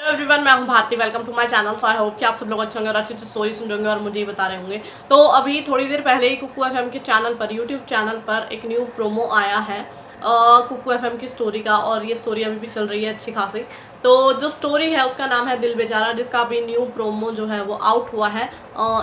Hello everyone, मैं हूं Bharti. Welcome to my channel. So I hope कि आप सब लोग अच्छे होंगे और अच्छी अच्छी स्टोरी सुन रहे होंगे और मुझे ही बता रहे होंगे। तो अभी थोड़ी देर पहले ही कुकू एफएम के चैनल पर, यूट्यूब चैनल पर एक न्यू प्रोमो आया है कुकू एफएम की स्टोरी का, और ये स्टोरी अभी भी चल रही है अच्छी खासी। तो जो स्टोरी है उसका नाम है दिल बेचारा, जिसका अभी न्यू प्रोमो जो है वो आउट हुआ है।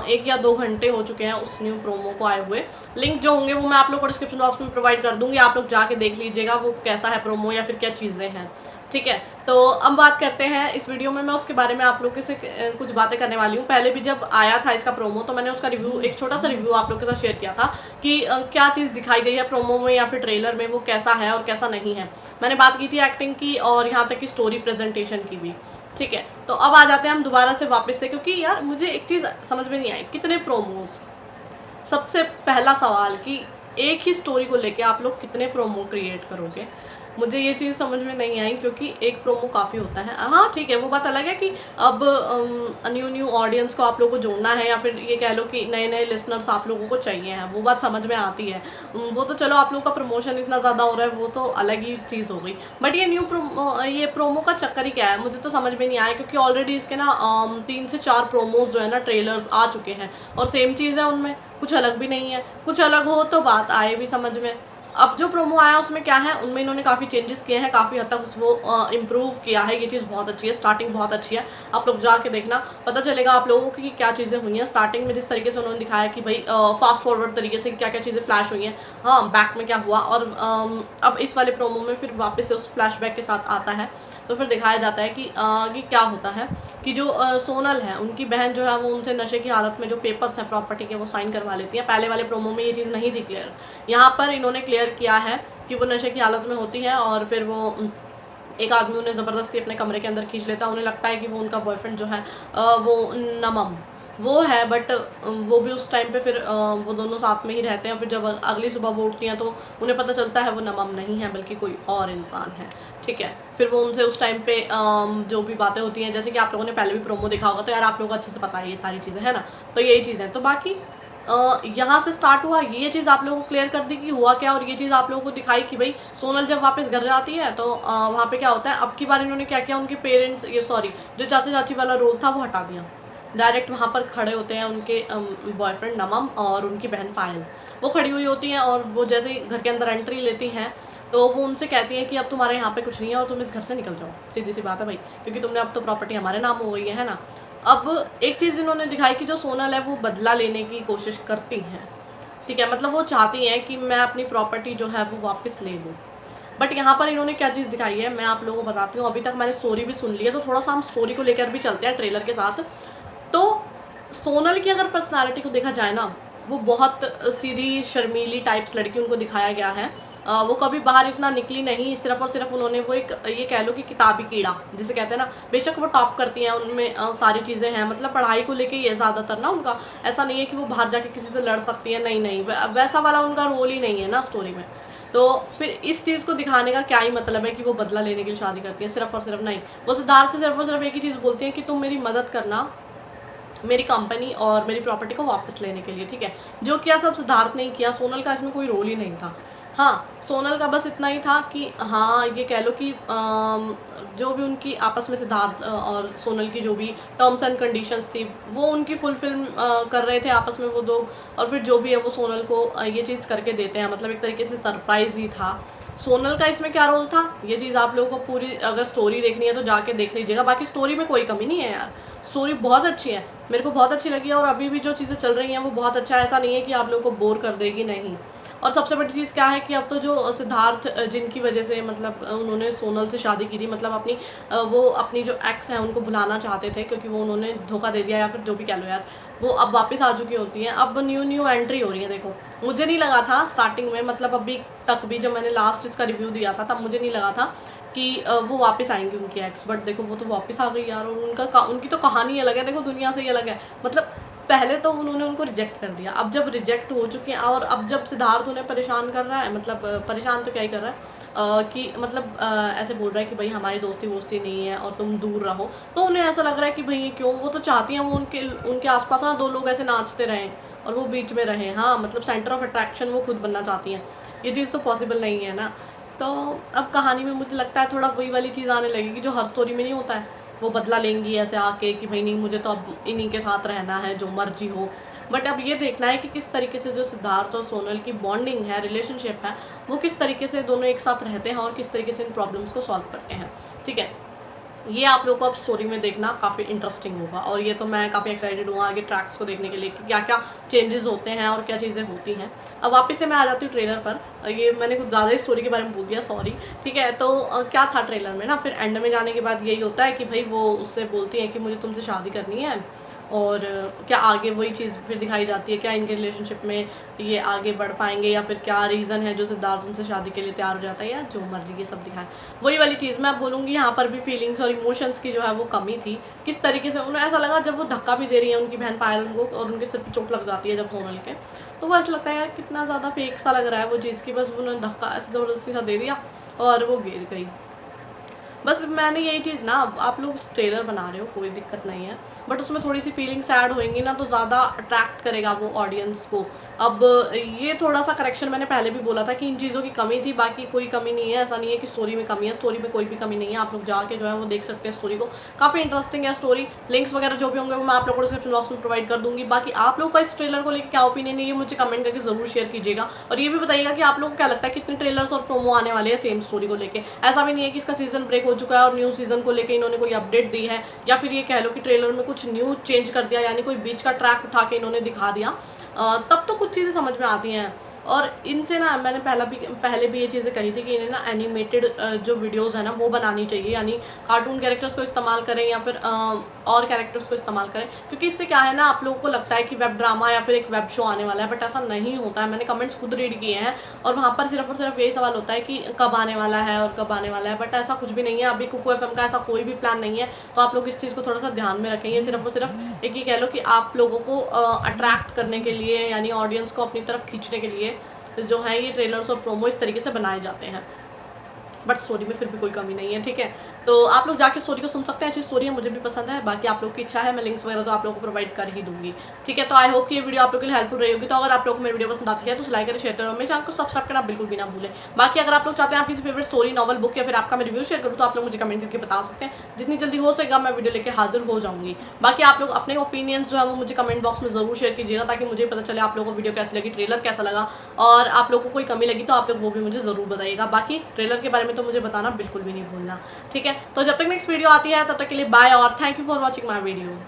1 या 2 घंटे हो चुके हैं उस न्यू प्रोमो को आए हुए। लिंक जो होंगे वो मैं आप लोग को डिस्क्रिप्शन बॉक्स में प्रोवाइड कर दूंगी, आप लोग जाके देख लीजिएगा वो कैसा है प्रोमो या फिर क्या चीज़ें हैं। ठीक है, तो अब बात करते हैं इस वीडियो में मैं उसके बारे में आप लोगों से कुछ बातें करने वाली हूँ। पहले भी जब आया था इसका प्रोमो तो मैंने उसका रिव्यू, एक छोटा सा रिव्यू आप लोगों के साथ शेयर किया था कि क्या चीज़ दिखाई गई है प्रोमो में या फिर ट्रेलर में, वो कैसा है और कैसा नहीं है। मैंने बात की थी एक्टिंग की और यहाँ तक कि स्टोरी प्रेजेंटेशन की भी। ठीक है, तो अब आ जाते हैं हम दोबारा से वापस से, क्योंकि यार मुझे एक चीज़ समझ में नहीं आई, कितने प्रोमोज। सबसे पहला सवाल कि एक ही स्टोरी को लेके आप लोग कितने प्रोमो क्रिएट करोगे। मुझे ये चीज़ समझ में नहीं आई, क्योंकि एक प्रोमो काफ़ी होता है। हाँ ठीक है, वो बात अलग है कि अब न्यू ऑडियंस को आप लोगों को जोड़ना है, या फिर ये कह लो कि नए नए लिसनर्स आप लोगों को चाहिए हैं, वो बात समझ में आती है। वो तो चलो आप लोगों का प्रमोशन इतना ज़्यादा हो रहा है, वो तो अलग ही चीज़ हो गई। बट ये ये प्रोमो का चक्कर ही क्या है, मुझे तो समझ में नहीं आया, क्योंकि ऑलरेडी इसके ना 3 से 4 प्रोमोज जो है ना, ट्रेलर्स आ चुके हैं और सेम चीज़ है उनमें, कुछ अलग भी नहीं है। कुछ अलग हो तो बात आए भी समझ में। अब जो प्रोमो आया उसमें क्या है, उनमें इन्होंने काफ़ी चेंजेस किए हैं, काफ़ी हद तक उसको इम्प्रूव किया है। ये चीज़ बहुत अच्छी है, स्टार्टिंग बहुत अच्छी है। आप लोग जाके देखना, पता चलेगा आप लोगों को कि क्या चीज़ें हुई हैं स्टार्टिंग में। जिस तरीके से उन्होंने दिखाया कि भाई फास्ट फॉरवर्ड तरीके से क्या क्या चीज़ें फ्लैश हुई हैं, हाँ बैक में क्या हुआ, और अब इस वाले प्रोमो में फिर वापस से उस फ्लैशबैक के साथ आता है। तो फिर दिखाया जाता है कि क्या होता है कि जो सोनल है, उनकी बहन जो है वो उनसे नशे की हालत में जो पेपर्स हैं प्रॉपर्टी के वो साइन करवा लेती है। पहले वाले प्रोमो में ये चीज़ नहीं थी क्लियर, यहाँ पर इन्होंने क्लियर किया है कि वो नशे की हालत में होती है और फिर वो एक आदमी उन्हें ज़बरदस्ती अपने कमरे के अंदर खींच लेता है। उन्हें लगता है कि वो उनका बॉयफ्रेंड जो है वो नमम वो है, बट वो भी उस टाइम पे फिर वो दोनों साथ में ही रहते हैं। फिर जब अगली सुबह वो उठती हैं तो उन्हें पता चलता है वो नमम नहीं है बल्कि कोई और इंसान है। ठीक है, फिर वो उनसे उस टाइम पे जो भी बातें होती हैं, जैसे कि आप लोगों ने पहले भी प्रोमो देखा होगा, तो यार आप लोगों को अच्छे से पता है ये सारी चीज़ें, है ना। तो यही चीज़ है। तो बाकी यहाँ से स्टार्ट हुआ, ये चीज़ आप लोगों को क्लियर कर दी कि हुआ क्या, और ये चीज़ आप लोगों को दिखाई कि भाई सोनल जब वापस घर जाती है तो वहाँ पे क्या होता है। अब की बार इन्होंने क्या किया, उनके पेरेंट्स, ये सॉरी जो चाचा चाची वाला रोल था वो हटा दिया। डायरेक्ट वहाँ पर खड़े होते हैं उनके बॉयफ्रेंड नमम और उनकी बहन पायल। वो खड़ी हुई होती हैं और वो जैसे ही घर के अंदर एंट्री लेती हैं तो वो उनसे कहती हैं कि अब तुम्हारे यहाँ पे कुछ नहीं है और तुम इस घर से निकल जाओ। सीधी सी बात है भाई, क्योंकि तुमने अब तो प्रॉपर्टी हमारे नाम हो गई है ना। अब एक चीज़ इन्होंने दिखाई कि जो सोनल है वो बदला लेने की कोशिश करती हैं। ठीक है, मतलब वो चाहती हैं कि मैं अपनी प्रॉपर्टी जो है वो वापस ले लूँ। बट यहाँ पर इन्होंने क्या चीज़ दिखाई है मैं आप लोगों को बताती हूँ। अभी तक मैंने स्टोरी भी सुन ली है, तो थोड़ा सा हम स्टोरी को लेकर भी चलते हैं ट्रेलर के साथ। तो सोनल की अगर पर्सनालिटी को देखा जाए ना, वो बहुत सीधी शर्मीली टाइप्स लड़की उनको दिखाया गया है। वो कभी बाहर इतना निकली नहीं, सिर्फ और सिर्फ उन्होंने वो एक ये कह लो कि किताबी कीड़ा जिसे कहते हैं ना। बेशक वो टॉप करती हैं, उनमें सारी चीज़ें हैं, मतलब पढ़ाई को लेके ये ज़्यादातर ना उनका ऐसा नहीं है कि वो बाहर जाके किसी से लड़ सकती है, नहीं नहीं, वैसा वाला उनका रोल ही नहीं है ना स्टोरी में। तो फिर इस चीज़ को दिखाने का क्या ही मतलब है कि वो बदला लेने के लिए शादी करती है, सिर्फ और सिर्फ नहीं। वो सिद्धार्थ से सिर्फ और सिर्फ एक ही चीज़ बोलती हैं कि तुम मेरी मदद करना मेरी कंपनी और मेरी प्रॉपर्टी को वापस लेने के लिए। ठीक है, जो किया सब सिद्धार्थ ने किया, सोनल का इसमें कोई रोल ही नहीं था। हाँ, सोनल का बस इतना ही था कि हाँ ये कह लो कि जो भी उनकी आपस में सिद्धार्थ और सोनल की जो भी टर्म्स एंड कंडीशंस थी वो उनकी फुलफिल कर रहे थे आपस में वो दो। और फिर जो भी है वो सोनल को ये चीज़ करके देते हैं, मतलब एक तरीके से सरप्राइज़ ही था। सोनल का इसमें क्या रोल था, ये चीज़ आप लोगों को पूरी अगर स्टोरी देखनी है तो जाके देख लीजिएगा। बाकी स्टोरी में कोई कमी नहीं है यार, स्टोरी बहुत अच्छी है, मेरे को बहुत अच्छी लगी है। और अभी भी जो चीज़ें चल रही हैं वो बहुत अच्छा है, ऐसा नहीं है कि आप लोगों को बोर कर देगी, नहीं। और सबसे बड़ी चीज़ क्या है कि अब तो जो सिद्धार्थ जिनकी वजह से मतलब उन्होंने सोनल से शादी की थी, मतलब वो अपनी जो एक्स हैं उनको बुलाना चाहते थे, क्योंकि वो उन्होंने धोखा दे दिया या फिर जो भी कह लो यार, वो अब वापस आ चुकी होती हैं। अब न्यू एंट्री हो रही है। देखो मुझे नहीं लगा था स्टार्टिंग में, मतलब अभी तक भी जब मैंने लास्ट इसका रिव्यू दिया था तब मुझे नहीं लगा था कि वो वापस आएंगी उनकी एक्स, बट देखो वो तो वापस आ गई यार। और उनकी तो कहानी अलग है, देखो दुनिया से ही अलग है। मतलब पहले तो उन्होंने उनको रिजेक्ट कर दिया, अब जब रिजेक्ट हो चुके हैं और अब जब सिद्धार्थ उन्हें परेशान कर रहा है, मतलब परेशान तो क्या ही कर रहा है कि मतलब ऐसे बोल रहा है कि भाई हमारी दोस्ती वोस्ती नहीं है और तुम दूर रहो, तो उन्हें ऐसा लग रहा है कि भाई ये क्यों। वो तो चाहती हैं वो उनके आसपास ना 2 लोग ऐसे नाचते रहें और वो बीच में रहें, हाँ मतलब सेंटर ऑफ अट्रैक्शन वो खुद बनना चाहती हैं। ये चीज़ तो पॉसिबल नहीं है ना। तो अब कहानी में मुझे लगता है थोड़ा वही वाली चीज़ आने लगेगी जो हर स्टोरी में नहीं होता है वो बदला लेंगी ऐसे आके कि भाई नहीं मुझे तो अब इन्हीं के साथ रहना है, जो मर्जी हो। बट अब ये देखना है कि किस तरीके से जो सिद्धार्थ और सोनल की बॉन्डिंग है, रिलेशनशिप है, वो किस तरीके से दोनों एक साथ रहते हैं और किस तरीके से इन प्रॉब्लम्स को सॉल्व करते हैं। ठीक है, ये आप लोगों को अब स्टोरी में देखना काफ़ी इंटरेस्टिंग होगा, और ये तो मैं काफ़ी एक्साइटेड हूँ आगे ट्रैक्स को देखने के लिए कि क्या क्या चेंजेस होते हैं और क्या चीज़ें होती हैं। अब वापस से मैं आ जाती हूँ ट्रेलर पर। ये मैंने कुछ ज़्यादा ही स्टोरी के बारे में बोल दिया, सॉरी। ठीक है, तो क्या था ट्रेलर में ना, फिर एंड में जाने के बाद यही होता है कि भाई वो उससे बोलती हैं कि मुझे तुमसे शादी करनी है, और क्या आगे वही चीज़ फिर दिखाई जाती है, क्या इनके रिलेशनशिप में ये आगे बढ़ पाएंगे, या फिर क्या रीज़न है जो सिद्धार्थ उनसे शादी के लिए तैयार हो जाता है, या जो मर्जी ये सब दिखाए। वही वाली चीज़ मैं बोलूँगी, यहाँ पर भी फीलिंग्स और इमोशंस की जो है वो कमी थी। किस तरीके से उन्हें ऐसा लगा जब वो धक्का भी दे रही है उनकी बहन पायल को, और उनके सिर पर चोट लग जाती है जब सोनल के, तो वो ऐसा लगता है यार कितना ज़्यादा फेक सा लग रहा है वो चीज़ की, बस उन्होंने धक्का ऐसे ज़बरदस्ती सा दे दिया और वो गिर गई। बस मैंने यही चीज़ ना, आप लोग ट्रेलर बना रहे हो कोई दिक्कत नहीं है, बट उसमें थोड़ी सी फीलिंग्स ऐड होंगी ना तो ज़्यादा अट्रैक्ट करेगा वो ऑडियंस को। अब ये थोड़ा सा करेक्शन मैंने पहले भी बोला था कि इन चीज़ों की कमी थी, बाकी कोई कमी नहीं है। ऐसा नहीं है कि स्टोरी में कमी है, स्टोरी में कोई भी कमी नहीं है। आप लोग जाके जो है वो देख सकते हैं स्टोरी को, काफ़ी इंटरेस्टिंग है स्टोरी। लिंक्स वगैरह जो भी होंगे वो मैं आप लोगों को डिस्क्रिप्शन बॉक्स में प्रोवाइड कर दूंगी। बाकी आप लोग का इस ट्रेलर को लेकर क्या ओपिनियन है ये मुझे कमेंट करके जरूर शेयर कीजिएगा, और ये भी बताइएगा कि आप लोगों को क्या लगता है कितने ट्रेलर्स और प्रोमो आने वाले हैं सेम स्टोरी को लेकर। ऐसा भी नहीं है कि इसका सीजन ब्रेक हो चुका है और न्यू सीजन को लेकर इन्होंने कोई अपडेट दी है, या फिर ये कह लो कि ट्रेलर में कुछ न्यू चेंज कर दिया, यानी कोई बीच का ट्रैक उठा के इन्होंने दिखा दिया। तब तो कुछ चीज़ें समझ में आती हैं। और इनसे ना मैंने पहले भी ये चीज़ें कही थी कि इन्हें ना एनिमेटेड जो वीडियोस है ना वो बनानी चाहिए, यानी कार्टून कैरेक्टर्स को इस्तेमाल करें या फिर और कैरेक्टर्स को इस्तेमाल करें, क्योंकि इससे क्या है ना, आप लोगों को लगता है कि वेब ड्रामा या फिर एक वेब शो आने वाला है, बट ऐसा नहीं होता है। मैंने कमेंट्स खुद रीड किए हैं और वहाँ पर सिर्फ और सिर्फ यही सवाल होता है कि कब आने वाला है और कब आने वाला है, बट ऐसा कुछ भी नहीं है। अभी कुकू एफएम का ऐसा कोई भी प्लान नहीं है, तो आप लोग इस चीज़ को थोड़ा सा ध्यान में रखेंगे। सिर्फ और सिर्फ एक ही कह लो कि आप लोगों को अट्रैक्ट करने के लिए, यानी ऑडियंस को अपनी तरफ खींचने के लिए जो है ये ट्रेलर्स और प्रोमो इस तरीके से बनाए जाते हैं, बट स्टोरी में फिर भी कोई कमी नहीं है। ठीक है, तो आप लोग जाके स्टोरी को सुन सकते हैं, अच्छी स्टोरी है, मुझे भी पसंद है। बाकी आप लोग की इच्छा है, मैं लिंक्स वगैरह तो आप लोगों को प्रोवाइड कर ही दूंगी। ठीक है, तो आई होप कि ये वीडियो आप लोग के लिए हेल्पफुल रही होगी। तो अगर आप लोग को मेरी वीडियो पसंद आती है तो लाइक करें, शेयर करें, मेरे चैनल को सब्सक्राइब करना बिल्कुल भी ना भूलें। बाकी अगर आप लोग चाहते हैं आप किसी फेवरेट स्टोरी, नॉवल, बुक या फिर आपका मैं रिव्यू शेयर करूँ तो आप लोग मुझे कमेंट करके बता सकते हैं। जितनी जल्दी हो सकेगा मैं वीडियो लेकर हाजिर हो जाऊंगी। बाकी आप लोग अपने ओपिनियंस जो है वो मुझे कमेंट बॉक्स में जरूर शेयर कीजिएगा, ताकि मुझे पता चले आप लोगों को वीडियो कैसी लगी, ट्रेलर कैसा लगा, और आप लोगों को कोई कमी लगी तो आप लोग वो भी मुझे जरूर बताइएगा। बाकी ट्रेलर के बारे में तो मुझे बताना बिल्कुल भी नहीं भूलना। ठीक है, तो जब तक नेक्स्ट वीडियो आती है तब तक के लिए बाय, और thank you for watching my video.